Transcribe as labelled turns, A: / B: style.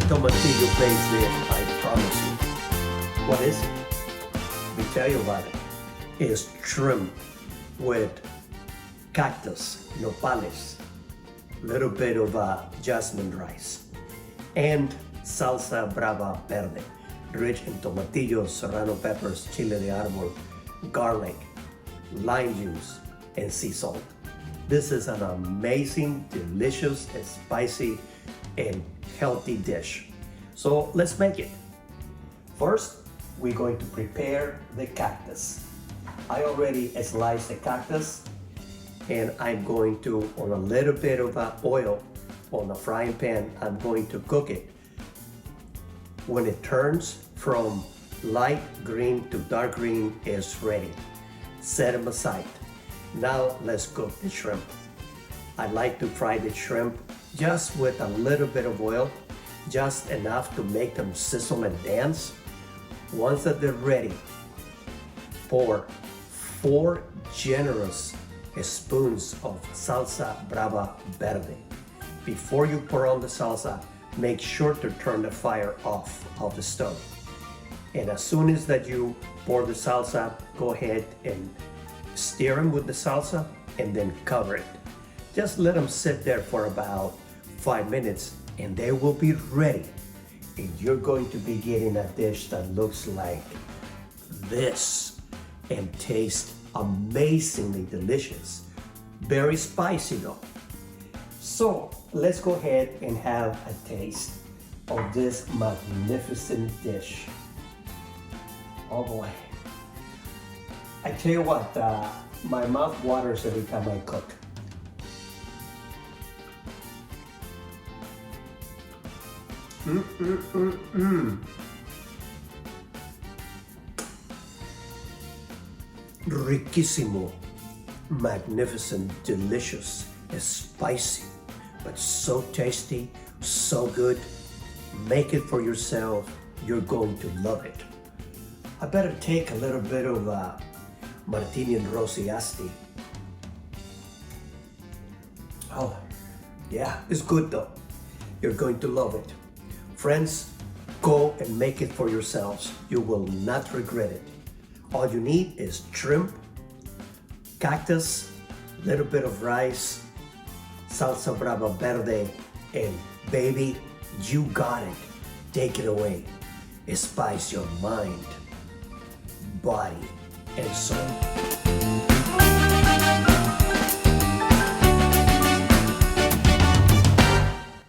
A: Tomatillo based dish, I promise you. What is it? Let me tell you about it. It's shrimp with cactus, nopales, little bit of jasmine rice, and salsa brava verde, rich in tomatillos, serrano peppers, chile de árbol, garlic, lime juice, and sea salt. This is an amazing, delicious, and spicy, and healthy dish. So let's make it. First, we're going to prepare the cactus. I already sliced the cactus, and I'm going to, on a little bit of oil on a frying pan, I'm going to cook it. When it turns from light green to dark green, it's ready. Set them aside. Now let's cook the shrimp. I like to fry the shrimp just with a little bit of oil, just enough to make them sizzle and dance. Once that they're ready, pour 4 generous spoons of Salsa Brava Verde. Before you pour on the salsa, make sure to turn the fire off of the stove. And as soon as that you pour the salsa, go ahead and stir them with the salsa and then cover it. Just let them sit there for about 5 minutes and they will be ready. And you're going to be getting a dish that looks like this and tastes amazingly delicious. Very spicy though. So let's go ahead and have a taste of this magnificent dish. Oh boy. I tell you what, my mouth waters every time I cook. Riquísimo, magnificent, delicious, spicy, but so tasty, so good. Make it for yourself. You're going to love it. I better take a little bit of Martini and Rosiasti. Oh, yeah, it's good though. You're going to love it. Friends, go and make it for yourselves. You will not regret it. All you need is shrimp, cactus, little bit of rice, salsa brava verde, and baby, you got it. Take it away. Spice your mind, body, and soul.